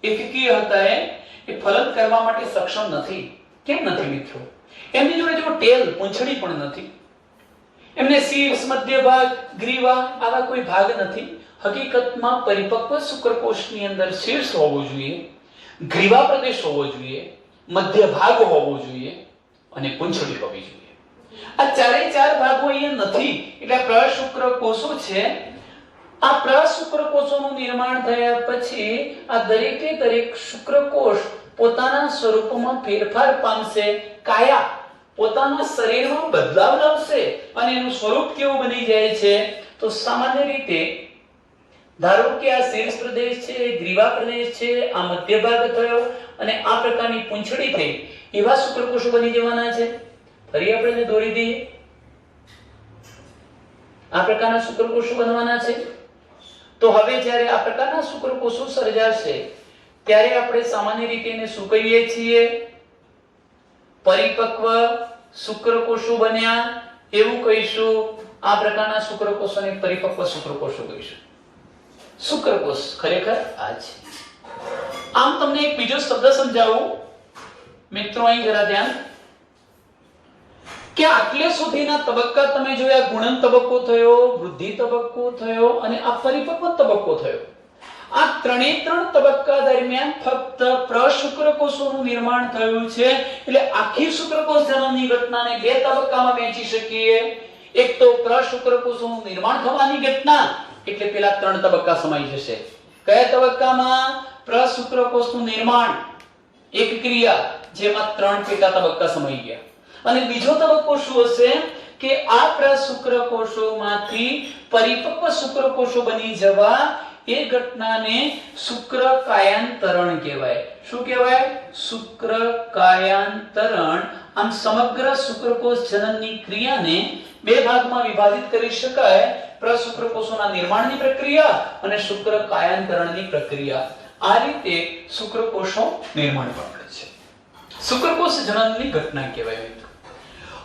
એકકીય હતા એ ફલન કરવા માટે સક્ષમ નથી. કેમ નથી મિત્રો? એમની જોડે જો ટેલ પૂંછડી પણ નથી, એમને શીર્ષ, મધ્ય ભાગ, ગ્રીવા આવા કોઈ ભાગ નથી. હકીકતમાં પરિપક્વ શુક્રકોષની અંદર શીર્ષ હોવો જોઈએ, ગ્રીવા પ્રદેશ હોવો જોઈએ, મધ્ય ભાગ હોવો જોઈએ અને પૂંછડી હોવી જોઈએ. આ ચારે 4 ભાગો અહીંયા નથી. એટલે પ્રશુક્રકોષો છે. આ પ્રશુક્રકોષોનું નિર્માણ થયા પછી આ દરેકે દરેક શુક્રકોષ પોતાના સ્વરૂપમાં ફેરફાર પામશે. કાયા પોતાના શરીરમાં બદલાવ લાવશે અને એનું સ્વરૂપ કેવું બની જાય છે? તો સામાન્ય રીતે ધારો કે આ શીર્ષ પ્રદેશ છે, ગ્રીવા પ્રદેશ છે, આ મધ્ય ભાગ થયો અને આ પ્રકારની પૂંછડી થઈ, એવા શુક્રકોષો બની જવાના છે. ફરી આપણે દોરી દઈએ. આ પ્રકારના શુક્રકોષો બનવાના છે. તો હવે જ્યારે આ પ્રકારના શુક્રકોષો સર્જાશે ત્યારે આપણે સામાન્ય રીતે એને શું કહીએ છીએ? પરિપક્વ શુક્રકોષો બન્યા એવું કહીશું. આ પ્રકારના શુક્રકોષોને પરિપક્વ શુક્રકોષો કહીશું. શુક્રકોષ ખરેખર આ છે. આમ તમને એક બીજો શબ્દ સમજાવું મિત્રો, અહીં જરા ધ્યાન કે આટલે સુધીના તબક્કા તમે જોયા. ગુણન તબક્કો થયો, વૃદ્ધિ તબક્કો થયો અને આ પરિપક્વ તબક્કો થયો. આ ત્રણે 3 તબક્કા દરમિયાન ફક્ત પ્રશુક્રકોષોનું નિર્માણ થયું છે. એટલે આખી શુક્રકોષ જનનની ઘટનાને 2 તબક્કામાં વહેંચી શકીએ. એક તો પ્રશુક્રકોષોનું નિર્માણ થવાની ઘટના, એટલે પેલા 3 તબક્કા સમાઈ જશે. કયા તબક્કામાં? પ્રશુક્રકોષનું નિર્માણ, એક ક્રિયા જેમાં 3 પેટા તબક્કા સમાઈ ગયા. અને બીજો તબક્કો શું હશે કે આ પ્રશુક્રકોષોમાંથી પરિપક્વ શુક્રકોષો બની જવા એ ઘટનાને શુક્રકાયાંતરણ કહેવાય. શું કહેવાય? શુક્રકાયાંતરણ. આમ સમગ્ર શુક્રકોષ જનનની ક્રિયાને 2 ભાગમાં વિભાજિત કરી શકાય. પ્રશુક્રકોષોના નિર્માણની પ્રક્રિયા અને શુક્રકાયાંતરણની પ્રક્રિયા. આ રીતે શુક્રકોષો નિર્માણ પામે છે. શુક્રકોષ જનનની ઘટના કહેવાય મિત્રો.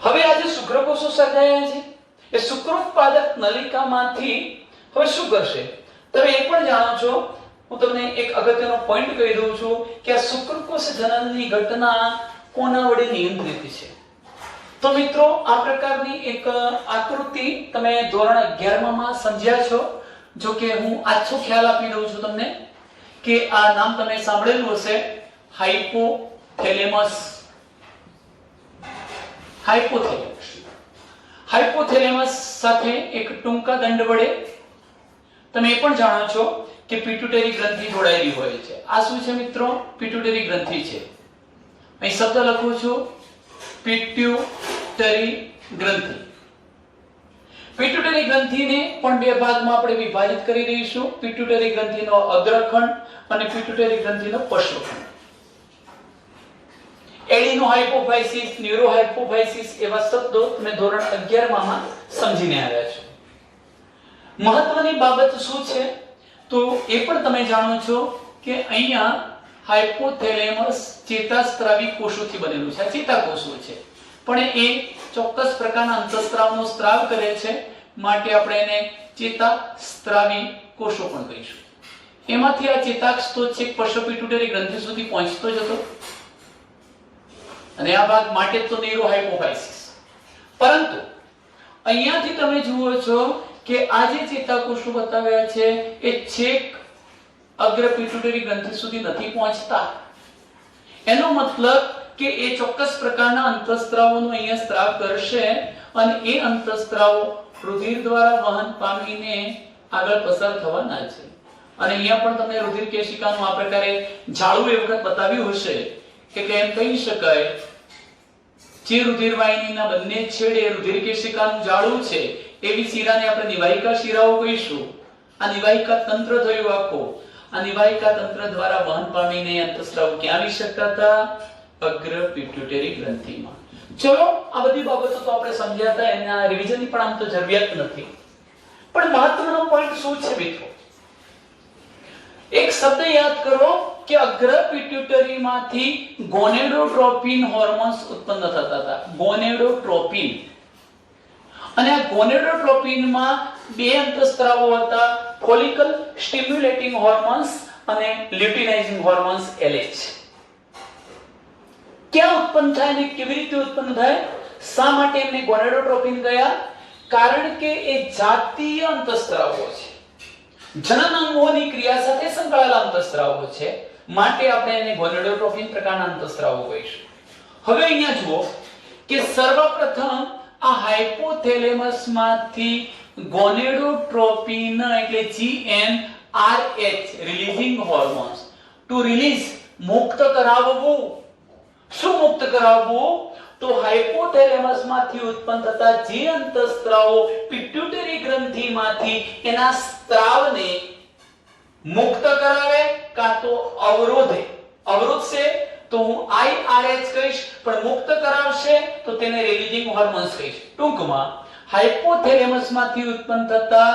હવે આ જે શુક્રકોષો સર્જાયા છે એ શુક્રોત્પાદક નલિકામાંથી હવે શું કરશે? તમે એ પણ જાણો છો, હું તમને એક અગત્યનો પોઈન્ટ કહી દઉં છું કે આ શુક્રકોષ જનનની ઘટના કોના વડે નિયંત્રિત છે? તો મિત્રો આ પ્રકારની એક આકૃતિ તમે ધોરણ 11 માં સમજ્યા છો. જો કે હું આછો ખ્યાલ આપી દઉં છું તમને કે આ નામ તમે સાંભળેલું હશે, હાઇપોથેલેમસ. હાઇપોથેલેમસ સાથે એક ટૂંકા દંડ વડે તમે એ પણ જાણો છો કે પિટ્યુટરી ગ્રંથિ જોડાયેલી હોય છે. આ શું છે મિત્રો? પિટ્યુટરી ગ્રંથિ છે. અહીં શબ્દ લખું છું, પિટ્યુટરી ગ્રંથિ. પિટ્યુટરી ગ્રંથિને પણ 2 ભાગમાં આપણે વિભાજિત કરી દઈશું. પિટ્યુટરી ગ્રંથિનો અગ્રખંડ અને પિટ્યુટરી ગ્રંથિનો પશ્ચખંડ. એડિનોહાઇપોફાઇસિસ, ન્યુરોહાઇપોફાઇસિસ એવા શબ્દો તમે ધોરણ 11 માં સમજીને આવ્યા છો. મહત્વની બાબત શું છે તો એ પણ તમે જાણો છો કે અહીંયા હાઇપોથેલેમસ ચેતાસ્ત્રાવી કોષોથી બનેલું છે, આ ચેતાકોષો છે, પણ એ ચોક્કસ પ્રકારના અંતઃસ્ત્રાવનો સ્ત્રાવ કરે છે, માટે આપણે એને ચેતાસ્ત્રાવી કોષો પણ કહીશું. એમાંથી આ ચેતાક્ષ તો છેક પશ્ચ પિટ્યુટરી ગ્રંથિ સુધી પહોંચતો જ હતો અને આ ભાગ માટે તો ન્યુરોહાઇપોફાઇસિસ. પરંતુ અહીંયાથી તમે જુઓ છો કે આ જે ચેતાકોષો બતાવ્યા છે એ છેક અગ્ર પિટ્યુટરી ગ્રંથિ સુધી નથી પહોંચતા. એનો મતલબ કે એ ચોક્કસ પ્રકારના અંતઃસ્ત્રાવોનો અહીંયા સ્ત્રાવ કરશે અને એ અંતઃસ્ત્રાવો રુધિર દ્વારા વહન પામીને આગળ પસાર થવાના છે. અને અહીંયા પણ તમને રુધિર કેશિકાનું આ પ્રકારે જાળું એ વખત બતાવ્યું હશે એટલે એમ કહી શકાય જે રુધિર વાહિનીના બંને છેડે રુધિર કેશિકાનું જાળું છે એવી શિરાને આપણે નિવાહિકા શિરાઓ કહીશું. આ નિવાહિકા તંત્ર થયું આખો. આ નિવાહિકા તંત્ર દ્વારા વહન પામીને અંતઃસ્ત્રાવ ક્યાં આવી શકતા હતા? અગ્ર પિટ્યુટરી ગ્રંથિમાં. ચલો આ બધી બાબતો તો આપણે સમજ્યા હતા, એના રિવિઝનની પણ આમ તો જરૂરિયાત નથી. પણ મહત્વનો પોઈન્ટ શું છે મિત્રો? એક શબ્દ યાદ કરો કે અગ્ર પિટ્યુટરીમાંથી ગોનેડોટ્રોપિન હોર્મોન્સ ઉત્પન્ન થતા હતા. ગોનેડોટ્રોપિન. અને આ ગોનેડોટ્રોપિનમાં બે અંતઃસ્ત્રાવો હતા, ફોલિકલ સ્ટિમ્યુલેટિંગ હોર્મોન્સ અને લ્યુટિનાઇઝિંગ હોર્મોન્સ LH. ક્યાં ઉત્પન્ન થાય અને કેવી રીતે ઉત્પન્ન થાય? શા માટે એમને ગોનેડોટ્રોપિન ગયા? કારણ કે એ જાતીય અંતઃસ્ત્રાવો છે, જનન અંગોની ક્રિયા સાથે સંકળાયેલા અંતઃસ્ત્રાવો છે, માટે આપણે એને ગોનેડોટ્રોપિન પ્રકારના અંતઃસ્ત્રાવો કહીશું. હવે અહીંયા જુઓ કે સર્વપ્રથમ આ હાઇપોથેલેમસ માંથી ગોનેડોટ્રોપિન એટલે GnRH releasing hormones to release મુક્ત કરાવવું. શું મુક્ત કરાવવું? તો હાઇપોથેલેમસ માંથી ઉત્પન્ન થતા જે અંતઃસ્ત્રાવો પિટ્યુટરી ગ્રંથિમાંથી એના સ્ત્રાવને મુક્ત કરાવે કાં તો અવરોધે. અવરોધશે તો હું IRH કહીશ, પણ મુક્ત કરાવશે તો તેને રિલીઝિંગ હોર્મોન્સ કહીશ. ટૂંકમાં હાઇપોથેલેમસ માંથી ઉત્પન્ન થતા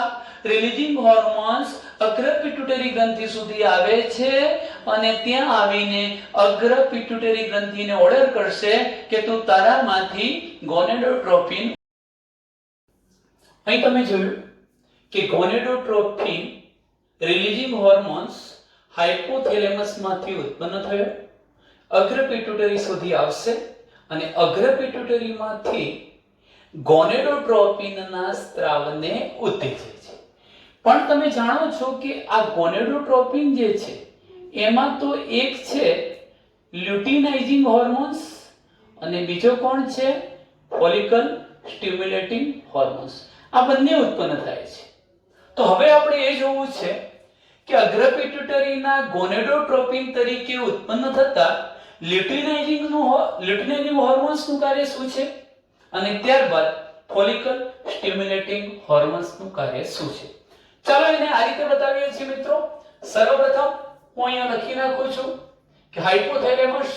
રિલીઝિંગ હોર્મોન્સ અગ્ર પિટ્યુટરી ગ્રંથિ સુધી આવે છે અને ત્યાં આવીને અગ્ર પિટ્યુટરી ગ્રંથિને ઓર્ડર કરશે કે તું તારામાંથી ગોનેડોટ્રોપિન. અહીં તમે જોયું કે ગોનેડોટ્રોપિન રિલીઝિંગ હોર્મોન્સ હાઇપોથેલેમસ માંથી ઉત્પન્ન થયો, અગ્ર પિટ્યુટરી સુધી આવશે અને અગ્ર પિટ્યુટરીમાંથી ગોનેડોટ્રોપિનના સ્ત્રાવને ઉત્તેજે છે. પણ તમે જાણો છો કે આ ગોનેડોટ્રોપિન જે છે એમાં તો એક છે લ્યુટિનાઇઝિંગ હોર્મોન્સ અને બીજો કોણ છે? Follicle stimulating hormones. આ બંને ઉત્પન્ન થાય છે. તો હવે આપણે એ જોવું છે કે અગ્ર પિટ્યુટરીના ગોનેડોટ્રોપિન તરીકે ઉત્પન્ન થતા લ્યુટિનાઇઝિંગ હોર્મોન્સનું કાર્ય શું છે અને ત્યારબાદ ફોલિકલ સ્ટિમ્યુલેટિંગ હોર્મોન્સનું કાર્ય શું છે. ચાલો એને આ રીતે બતાવીએ છીએ મિત્રો. સર્વપ્રથમ હું અહીંયા લખી નાખું છું કે હાઇપોથેલેમસ,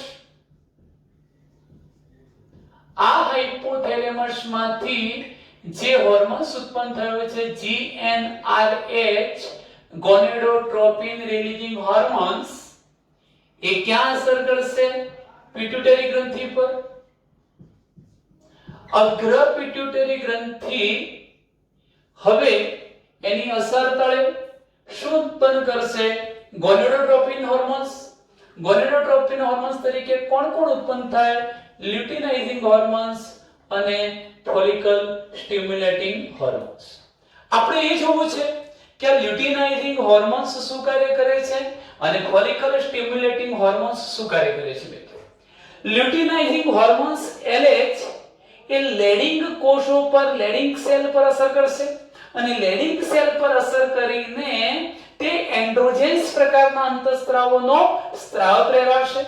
આ હાઇપોથેલેમસ માંથી જે હોર્મોન્સ ઉત્પન્ન થયો છે GnRH ગોનેડોટ્રોપિન રિલીઝિંગ હોર્મોન્સ, એ ક્યાં અસર કરશે? પિટ્યુટરી ગ્રંથિ પર. અગ્ર પિટ્યુટરી ગ્રંથિ હવે એની અસર તળે શું ઉત્પન્ન કરશે? ગોનેડોટ્રોપિન હોર્મોન્સ. ગોનેડોટ્રોપિન હોર્મોન્સ તરીકે કોણ કોણ ઉત્પન્ન થાય? લ્યુટિનાઇઝિંગ હોર્મોન્સ અને ફોલિકલ સ્ટિમ્યુલેટિંગ હોર્મોન્સ. આપણે એ જોવું છે કે આ લ્યુટિનાઇઝિંગ હોર્મોન્સ શું કાર્ય કરે છે અને ફોલિકલ સ્ટિમ્યુલેટિંગ હોર્મોન્સ શું કાર્ય કરે છે મિત્રો? લ્યુટિનાઇઝિંગ હોર્મોન્સ LH એ લેડિંગ કોષો પર, લેડિંગ સેલ પર અસર કરશે અને લેડિંગ સેલ પર અસર કરીને તે એન્ડ્રોજેન્સ પ્રકારના અંતઃસ્ત્રાવોનો સ્ત્રાવ પ્રેરાશે.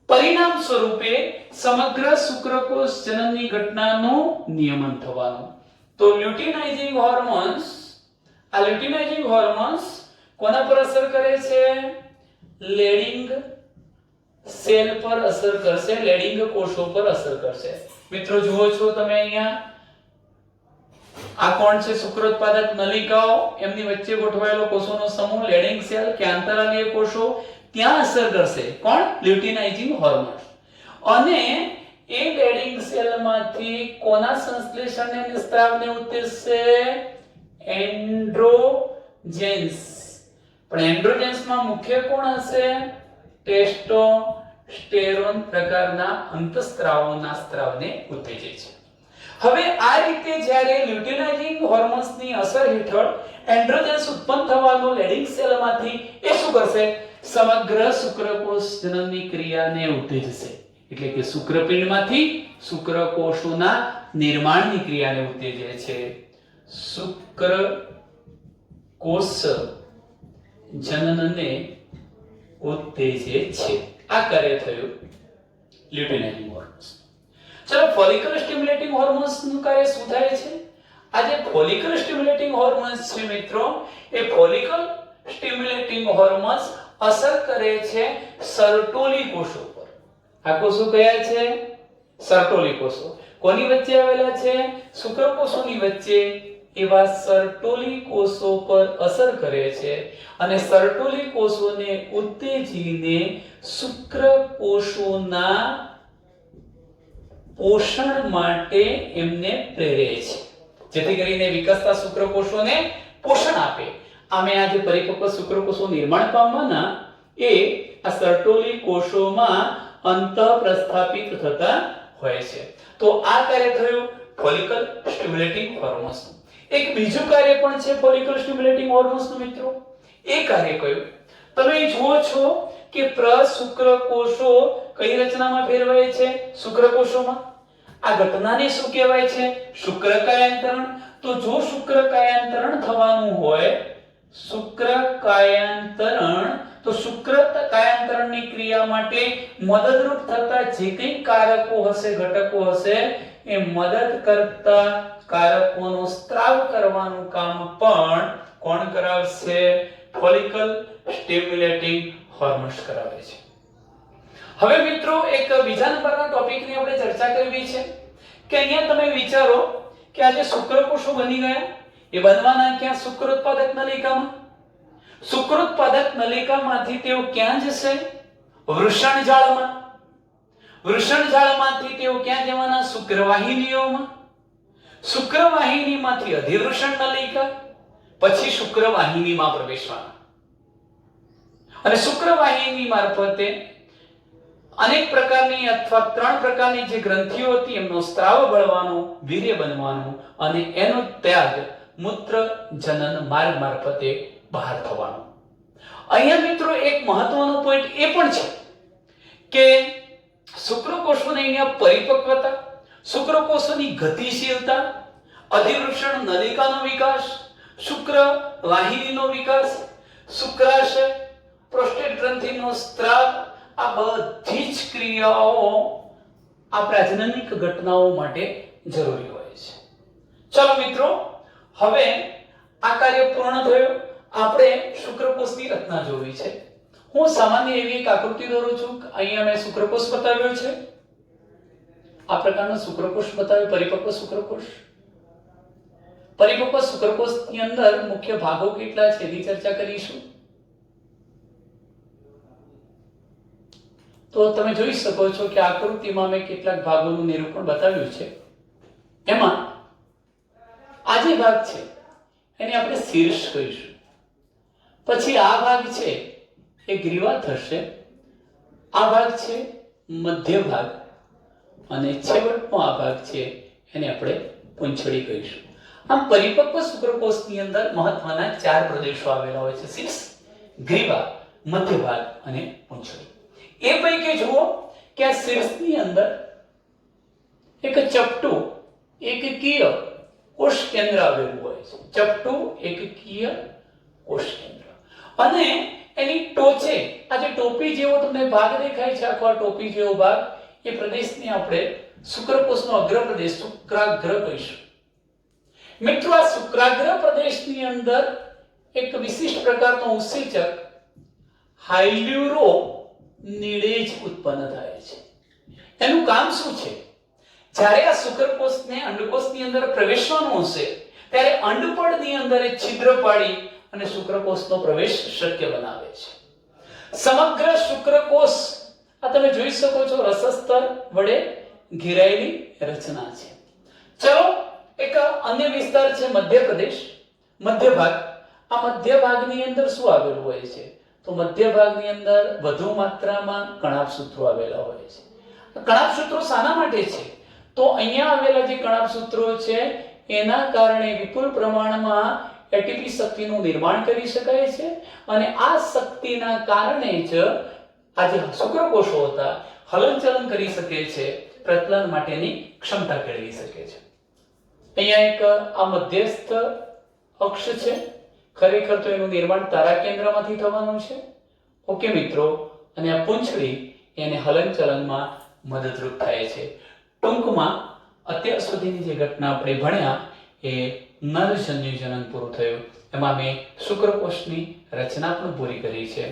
પરિણામ સ્વરૂપે સમગ્ર શુક્રકોષ જનનની ઘટનાનું નિયમન થવાનું. તો લ્યુટિનાઇઝિંગ હોર્મોન્સ, આ લ્યુટિનાઇઝિંગ હોર્મોન્સ કોના પર અસર કરે છે? લેડિંગ સેલ પર અસર કરશે, લેડિંગ કોષો પર અસર કરશે. મિત્રો જુઓ છો તમે અહીંયા આ કોણ છે? શુક્રોત્પાદક નલિકાઓ, એમની વચ્ચે ગોઠવાયેલો કોષોનો સમૂહ લેડિંગ સેલ કે આંતરાલીય કોષો, ત્યાં અસર કરશે કોણ? Luteinising hormone. અને એ લેડિંગ સેલમાંથી કોના સંશ્લેષણને નિસ્ત્રાવને ઉત્તેજશે? એન્ડ્રોજેન્સ. પણ એન્ડ્રોજેન્સમાં મુખ્ય કોણ હશે? ટેસ્ટોસ્ટેરોન પ્રકારના અંતઃસ્ત્રાવોના સ્ત્રાવને ઉત્તેજે છે. હવે આ રીતે જ્યારે લ્યુટિનાઇઝિંગ હોર્મોન્સની અસર હેઠળ એન્ડ્રોજેન્સ ઉત્પન્ન થવાનો લેડિંગ સેલમાંથી એ શું કરશે? સમગ્ર શુક્રકોષ જનનની ક્રિયાને ઉત્તેજશે. એટલે કે શુક્રપિંડમાંથી શુક્રકોષોના નિર્માણની ક્રિયાને ઉત્તેજે છે. શુક્રકોષ જનનને ઉત્તેજે છે. આ કાર્ય થયું લ્યુટિનાઇઝિંગ હોર્મોન્સ. ચલો, ફોલિકલ સ્ટિમ્યુલેટિંગ હોર્મોન્સ નું કાર્ય શું થાય છે? આ જે ફોલિકલ સ્ટિમ્યુલેટિંગ હોર્મોન્સ છે મિત્રો, એ ફોલિકલ સ્ટિમ્યુલેટિંગ હોર્મોન્સ અસર કરે છે સર્ટોલી કોષો પર. આ કોષો કયા છે? સર્ટોલી કોષો. કોની વચ્ચે આવેલા છે? શુક્રકોષોની વચ્ચે. એવા સર્ટોલી કોષો પર અસર કરે છે અને સર્ટોલી કોષોને ઉત્તેજીને શુક્રકોષોના પોષણ માટે એમને પ્રેરે છે, જેથી કરીને વિકસતા શુક્રકોષોને પોષણ આપે. આમે આ જે પરિપક્વ શુક્રકોષો નિર્માણ પામવાના એ આ સર્ટોલી કોષોમાં અંતઃપ્રસ્થાપિત થતા હોય છે. તો આ કાર્ય થયું ફોલિકલ સ્ટિમ્યુલેટિંગ હોર્મોન્સ. એક બીજું કાર્ય પણ છે ફોલિકલ સ્ટિમ્યુલેટિંગ હોર્મોન્સ નું મિત્રો. એ કાર્ય કયું? તમે જુઓ છો કે પ્રશુક્રકોષો કઈ રચનામાં ફેરવાય છે? શુક્રકોષોમાં. આ ઘટનાને શું કહેવાય છે? શુક્રકાયાંતરણ. તો જો શુક્રકાયાંતરણ થવાનું હોય, શુક્રકાયાંતરણ, તો શુક્રકાયાંતરણની ક્રિયા માટે મદદરૂપ થતા જે કંઈ કારકો હશે, ઘટકો હશે, એ મદદ કરતા કારકોનો સ્ત્રાવ કરવાનું કામ પણ કોણ કરાવશે? ફોલિકલ સ્ટિમ્યુલેટિંગ હોર્મોન્સ કરાવે છે. હવે મિત્રો એક બીજા નંબરના ટોપિકની આપણે ચર્ચા કરવી છે કે અહીંયા તમે વિચારો કે આ જે શુક્રકોષો બની ગયા એ બનવાના ક્યાં? શુક્રોત્પાદક નલિકામાં. શુક્રોત્પાદક નલિકામાંથી તેઓ ક્યાં જશે? વૃષણજાળમાં. વૃષણજાળમાંથી તેઓ ક્યાં જવાના? શુક્રવાહિનીઓમાં. શુક્રવાહિનીમાંથી અધિવૃષણ નલિકા, પછી શુક્રવાહિનીમાં પ્રવેશવાના. અને શુક્રવાહિની મારફતે અનેક પ્રકારની અથવા 3 પ્રકારની જે ગ્રંથિઓ હતી એમનો સ્ત્રાવ બળવાનો, વીર્ય બનવાનું અને એનો ત્યાગ મૂત્ર જનન માર્ગ મારફતે બહાર થવાનો. અહીંયા મિત્રો એક મહત્વનો પોઈન્ટ એ પણ છે કે શુક્રકોષોની અહીંયા પરિપક્વતા, શુક્રકોષોની ગતિશીલતા, અધિવૃષણ નલિકાનો વિકાસ, શુક્રવાહિનીનો વિકાસ, શુક્રાશય, પ્રોસ્ટેટ ગ્રંથિનો સ્ત્રાવ, આ બધી જ ક્રિયાઓ આ પ્રજનનિક ઘટનાઓ માટે જરૂરી હોય છે. ચલો મિત્રો, હવે આ કાર્ય પૂર્ણ થયું. આપણે શુક્રકોષની રચના જોવી છે. હું સામાન્ય એવી એક આકૃતિ દોરું છું. અહીંયા મેં શુક્રકોષ બતાવ્યો છે. આ પ્રકારનો શુક્રકોષ બતાવ્યો, પરિપક્વ શુક્રકોષ. પરિપક્વ શુક્રકોષની અંદર મુખ્ય ભાગો કેટલા છે એની ચર્ચા કરીશું. તો તમે જોઈ શકો છો કે આકૃતિમાં મેં કેટલાક ભાગોનું નિરૂપણ બતાવ્યું છે. એમાં આ જે ભાગ છે એને આપણે શીર્ષ કહીશું. પછી આ ભાગ છે એ ગ્રીવા થશે. આ ભાગ છે મધ્ય ભાગ અને છેવટનો આ ભાગ છે એને આપણે પૂંછડી કહીશું. આમ પરિપક્વ શુક્રકોષની અંદર મહત્વના 4 પ્રદેશો આવેલા હોય છે: શીર્ષ, ગ્રીવા, મધ્ય ભાગ અને પૂંછડી. એ પૈકી જુઓ કે આ શીર્ષની અંદર એક ચપટું એકકીય કોષ કેન્દ્ર આવેલું હોય છે. ચપટું એકકીય કોષ કેન્દ્ર અને એની ટોચે આ જે ટોપી જેવો તમને ભાગ દેખાય છે, આખો આ ટોપી જેવો ભાગ, એ પ્રદેશને આપણે શુક્રકોષનો અગ્ર પ્રદેશ, શુક્રાગ્ર કહીશું. મિત્રો, આ શુક્રાગ્ર પ્રદેશની અંદર એક વિશિષ્ટ પ્રકારનો ઉત્સેચક હાઇલ્યુરોનિડેઝ ઉત્પન્ન થાય છે. એનું કામ શું છે? જ્યારે આ શુક્રકોષને અંડકોષની અંદર પ્રવેશવાનું હશે ત્યારે અંડપળની અંદર એક છિદ્ર પાડી અને શુક્રકોષનો પ્રવેશ શક્ય બનાવે છે. સમગ્ર શુક્રકોષ આ તમે જોઈ શકો છો રસસ્તર વડે ઘેરાયેલી રચના છે. ચલો એક અન્ય વિસ્તાર છે મધ્યપ્રદેશ, મધ્ય ભાગ. આ મધ્ય ભાગની અંદર શું આવેલું હોય છે? તો મધ્ય ભાગની અંદર વધુ માત્રામાં કણાભસૂત્રો આવેલા હોય છે. કણાભસૂત્રો શાના માટે છે? તો અહીંયા આવેલા જે કણાભસૂત્રો છે એના કારણે વિપુલ પ્રમાણમાં એટીપી શક્તિનું નિર્માણ કરી શકાય છે અને આ શક્તિના કારણે જ આ જે શુક્રકોષો હતા હલનચલન કરી શકે છે, પ્રજનન માટેની ક્ષમતા કેળવી શકે છે. અહીંયા એક આ મધ્યસ્થ અક્ષ છે, ખરેખર તો એનું નિર્માણ તારા કેન્દ્રમાંથી થવાનું છે. ઓકે મિત્રો, અને આ પૂંછડી એને હલનચલનમાં મદદરૂપ થાય છે. ટૂંકમાં અત્યાર સુધીની જે ઘટના આપણે ભણ્યા એ નરજન્યુ જનન પૂરું થયું, એમાં મેં શુક્રકોષની રચના પણ પૂરી કરી છે.